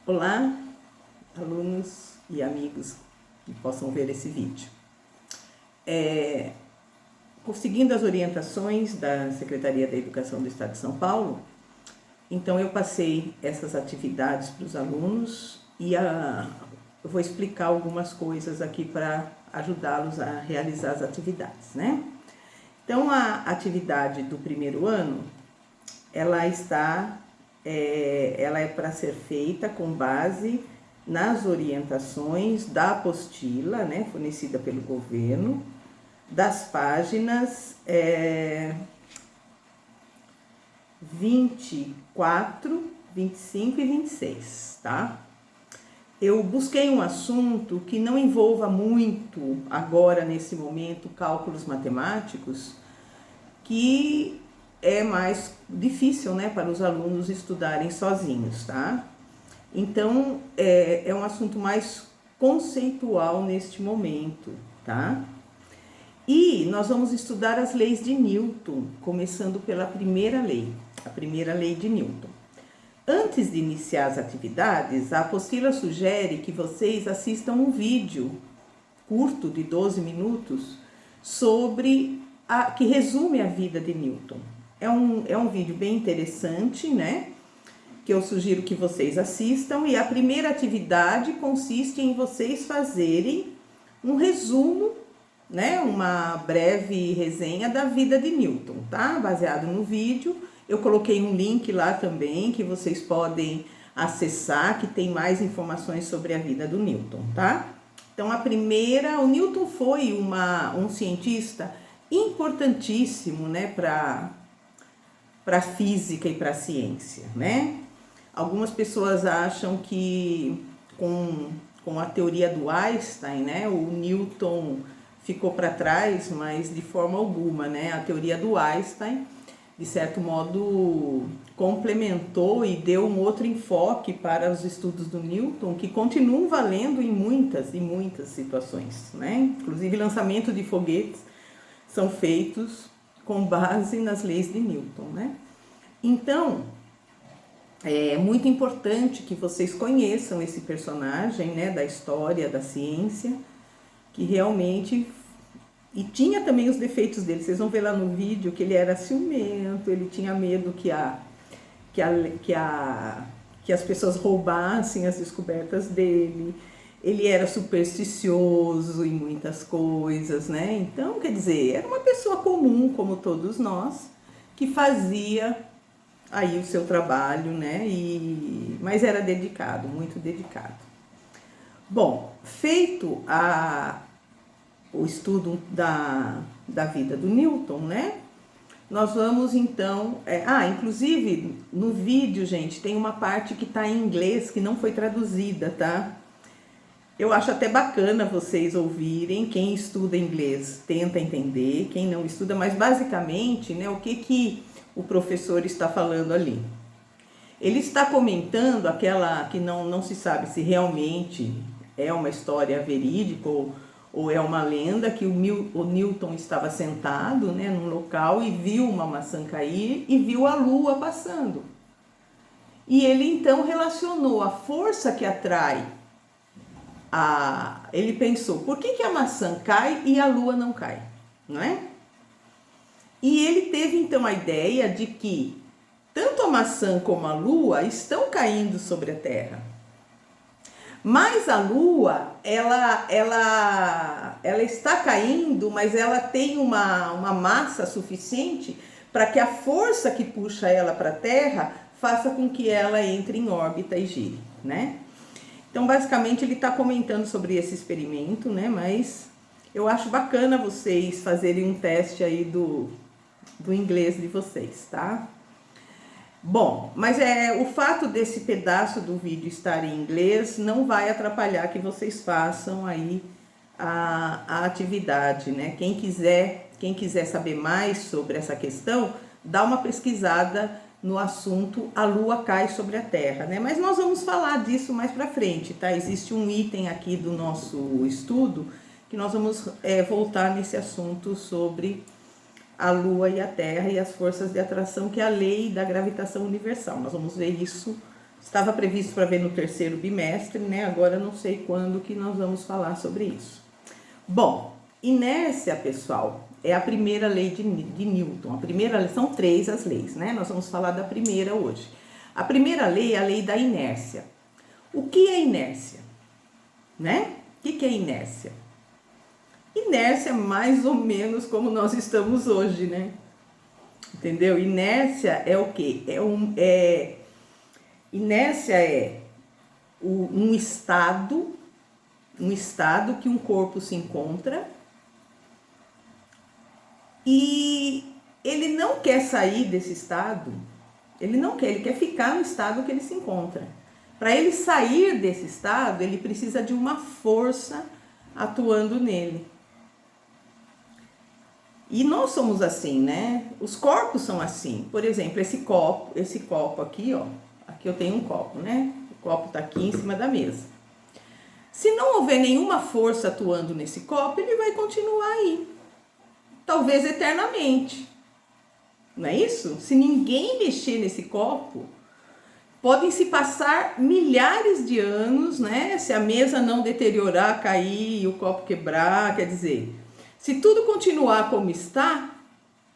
Olá, alunos e amigos que possam ver esse vídeo. Seguindo as orientações da Secretaria da Educação do Estado de São Paulo, então eu passei essas atividades para os alunos e eu vou explicar algumas coisas aqui para ajudá-los a realizar as atividades, né? Então, a atividade do primeiro ano, ela é para ser feita com base nas orientações da apostila, né, fornecida pelo governo, das páginas 24, 25 e 26, tá? Eu busquei um assunto que não envolva muito, agora nesse momento, cálculos matemáticos, que é mais difícil, né, para os alunos estudarem sozinhos, tá? Então, é um assunto mais conceitual neste momento, tá? E nós vamos estudar as leis de Newton, começando pela primeira lei, a primeira lei de Newton. Antes de iniciar as atividades, a apostila sugere que vocês assistam um vídeo curto de 12 minutos que resume a vida de Newton. É um vídeo bem interessante, né? Que eu sugiro que vocês assistam. E a primeira atividade consiste em vocês fazerem um resumo, né? Uma breve resenha da vida de Newton, tá? Baseado no vídeo. Eu coloquei um link lá também que vocês podem acessar, que tem mais informações sobre a vida do Newton, tá? Então, o Newton foi um cientista importantíssimo, né, para a física e para a ciência, né? Algumas pessoas acham que com a teoria do Einstein, né, o Newton ficou para trás, mas de forma alguma, né? A teoria do Einstein, de certo modo, complementou e deu um outro enfoque para os estudos do Newton, que continuam valendo em muitas e muitas situações, né? Inclusive, lançamento de foguetes são feitos com base nas leis de Newton, né? Então, é muito importante que vocês conheçam esse personagem, né, da história, da ciência, que realmente... E tinha também os defeitos dele. Vocês vão ver lá no vídeo que ele era ciumento, ele tinha medo que as pessoas roubassem as descobertas dele. Ele era supersticioso em muitas coisas, né? Então, quer dizer, era uma pessoa comum, como todos nós, que fazia aí o seu trabalho, né? Mas era dedicado, muito dedicado. Bom, feito o estudo da vida do Newton, né? Nós vamos então... inclusive, no vídeo, gente, tem uma parte que está em inglês, que não foi traduzida, tá? Eu acho até bacana vocês ouvirem. Quem estuda inglês tenta entender, quem não estuda, mas basicamente, né, o que o professor está falando ali? Ele está comentando aquela que não se sabe se realmente é uma história verídica ou é uma lenda, que o Newton estava sentado, né, num local e viu uma maçã cair e viu a lua passando. E ele então relacionou a força que atrai ele pensou, por que a maçã cai e a lua não cai, não é? E ele teve então a ideia de que tanto a maçã como a lua estão caindo sobre a Terra. Mas a lua, ela está caindo, mas ela tem uma massa suficiente para que a força que puxa ela para a Terra faça com que ela entre em órbita e gire, né? Então, basicamente, ele está comentando sobre esse experimento, né? Mas eu acho bacana vocês fazerem um teste aí do inglês de vocês, tá? Bom, mas o fato desse pedaço do vídeo estar em inglês não vai atrapalhar que vocês façam aí a atividade, né? Quem quiser saber mais sobre essa questão, dá uma pesquisada no assunto A Lua Cai sobre a Terra, né? Mas nós vamos falar disso mais pra frente, tá? Existe um item aqui do nosso estudo que nós vamos voltar nesse assunto sobre a Lua e a Terra e as forças de atração, que é a lei da gravitação universal. Nós vamos ver isso Estava previsto para ver no terceiro bimestre, né? Agora não sei quando que nós vamos falar sobre isso. Bom, inércia, pessoal, é a primeira lei de Newton. A primeira, são 3 as leis, né? Nós vamos falar da primeira hoje. A primeira lei é a lei da inércia. O que é inércia? Né? O que é inércia? Inércia é mais ou menos como nós estamos hoje, né? Entendeu? Inércia é o quê? Inércia é um estado que um corpo se encontra e ele não quer sair desse estado, ele quer ficar no estado que ele se encontra. Para ele sair desse estado, ele precisa de uma força atuando nele. E nós somos assim, né? Os corpos são assim. Por exemplo, esse copo aqui, ó. Aqui eu tenho um copo, né? O copo tá aqui em cima da mesa. Se não houver nenhuma força atuando nesse copo, ele vai continuar aí. Talvez eternamente. Não é isso? Se ninguém mexer nesse copo, podem se passar milhares de anos, né? Se a mesa não deteriorar, cair e o copo quebrar, quer dizer, se tudo continuar como está,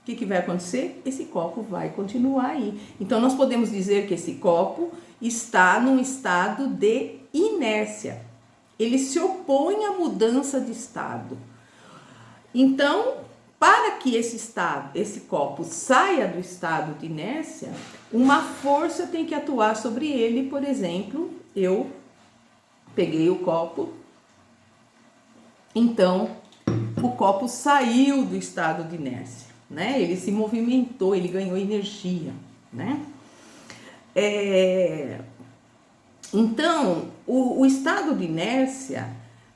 o que vai acontecer? Esse copo vai continuar aí. Então, nós podemos dizer que esse copo está num estado de inércia. Ele se opõe à mudança de estado. Então, para que esse copo saia do estado de inércia, uma força tem que atuar sobre ele. Por exemplo, eu peguei o copo, então o copo saiu do estado de inércia, né? Ele se movimentou, ele ganhou energia, né? Então, o estado de inércia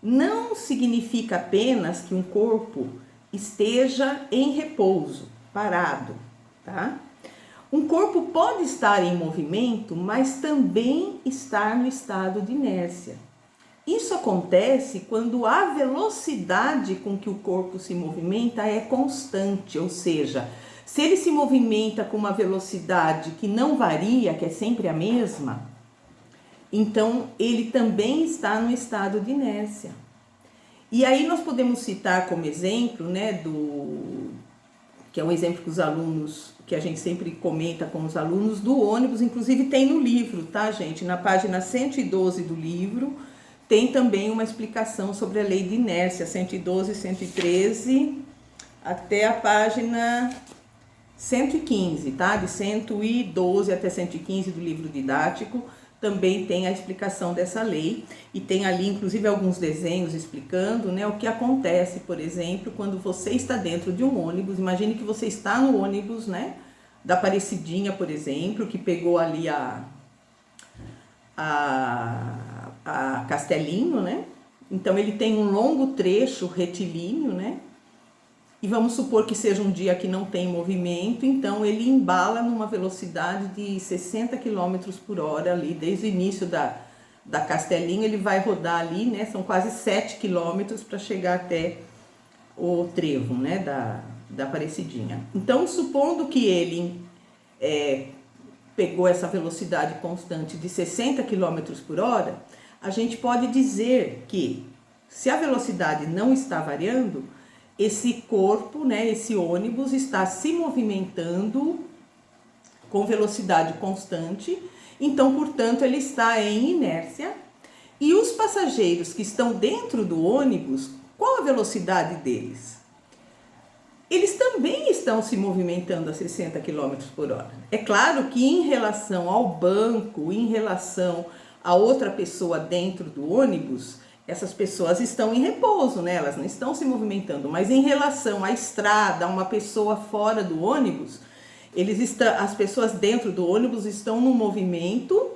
não significa apenas que um corpo esteja em repouso, parado, tá? Um corpo pode estar em movimento, mas também estar no estado de inércia. Isso acontece quando a velocidade com que o corpo se movimenta é constante, ou seja, se ele se movimenta com uma velocidade que não varia, que é sempre a mesma, então ele também está no estado de inércia. E aí nós podemos citar como exemplo, né, que é um exemplo que os alunos, que a gente sempre comenta com os alunos, do ônibus, inclusive tem no livro, tá, gente? Na página 112 do livro, tem também uma explicação sobre a lei de inércia, 112, 113, até a página 115, tá? De 112 até 115 do livro didático, também tem a explicação dessa lei. E tem ali, inclusive, alguns desenhos explicando, né, o que acontece, por exemplo, quando você está dentro de um ônibus. Imagine que você está no ônibus, né, da Aparecidinha, por exemplo, que pegou ali a Castelinho, né? Então, ele tem um longo trecho retilíneo, né? E vamos supor que seja um dia que não tem movimento, então ele embala numa velocidade de 60 km por hora ali, desde o início da Castelinho, ele vai rodar ali, né? São quase 7 km para chegar até o trevo, né? Da Aparecidinha. Então, supondo que ele pegou essa velocidade constante de 60 km por hora, a gente pode dizer que, se a velocidade não está variando, esse corpo, né, esse ônibus está se movimentando com velocidade constante, então, portanto, ele está em inércia. E os passageiros que estão dentro do ônibus, qual a velocidade deles? Eles também estão se movimentando a 60 km por hora. É claro que em relação ao banco, em relação a outra pessoa dentro do ônibus, essas pessoas estão em repouso, né? Elas não estão se movimentando, mas em relação à estrada, a uma pessoa fora do ônibus, as pessoas dentro do ônibus estão no movimento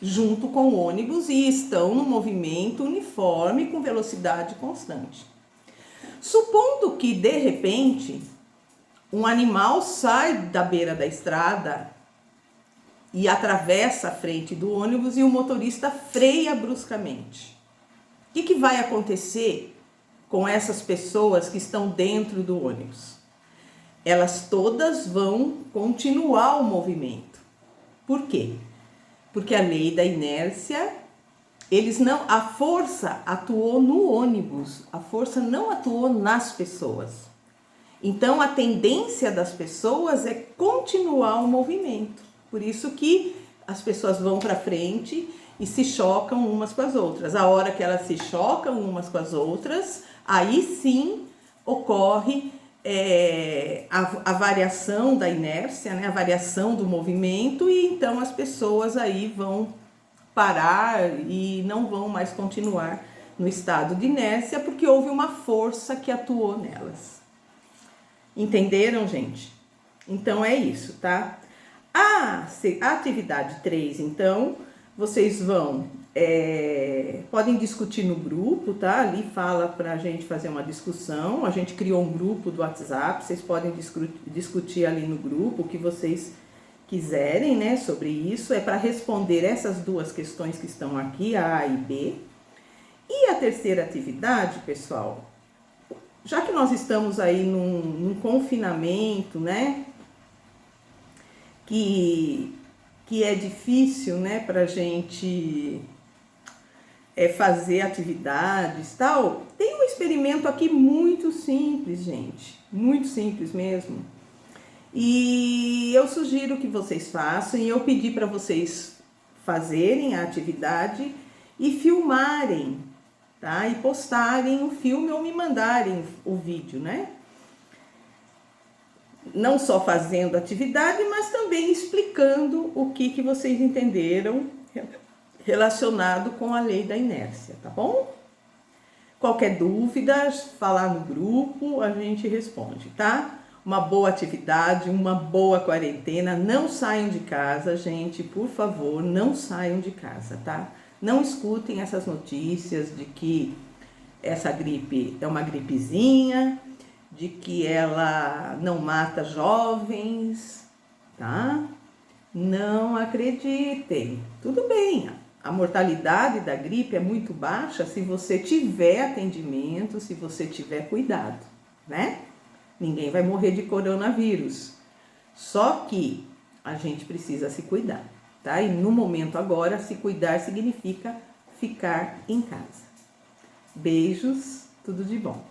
junto com o ônibus e estão no movimento uniforme com velocidade constante. Supondo que, de repente, um animal sai da beira da estrada e atravessa a frente do ônibus e o motorista freia bruscamente. O que vai acontecer com essas pessoas que estão dentro do ônibus? Elas todas vão continuar o movimento. Por quê? Porque a lei da inércia, a força atuou no ônibus, a força não atuou nas pessoas. Então a tendência das pessoas é continuar o movimento. Por isso que as pessoas vão para frente e se chocam umas com as outras. A hora que elas se chocam umas com as outras, aí sim ocorre a variação da inércia, né? A variação do movimento, e então as pessoas aí vão parar e não vão mais continuar no estado de inércia, porque houve uma força que atuou nelas. Entenderam, gente? Então é isso, tá? A atividade 3, então, vocês podem discutir no grupo, tá? Ali fala pra gente fazer uma discussão. A gente criou um grupo do WhatsApp, vocês podem discutir ali no grupo o que vocês quiserem, né, sobre isso. É para responder essas duas questões que estão aqui, A e B. E a terceira atividade, pessoal, já que nós estamos aí num confinamento, né, que é difícil, né, pra gente fazer atividades, tal, tem um experimento aqui muito simples, gente, muito simples mesmo. E eu sugiro que vocês façam, e eu pedi para vocês fazerem a atividade e filmarem, tá? E postarem o filme ou me mandarem o vídeo, né? Não só fazendo atividade, mas também explicando o que vocês entenderam relacionado com a lei da inércia, tá bom? Qualquer dúvida, falar no grupo, a gente responde, tá? Uma boa atividade, uma boa quarentena. Não saiam de casa, gente, por favor, não saiam de casa, tá? Não escutem essas notícias de que essa gripe é uma gripezinha, de que ela não mata jovens, tá? Não acreditem. Tudo bem, a mortalidade da gripe é muito baixa se você tiver atendimento, se você tiver cuidado, né? Ninguém vai morrer de coronavírus. Só que a gente precisa se cuidar, tá? E no momento agora, se cuidar significa ficar em casa. Beijos, tudo de bom.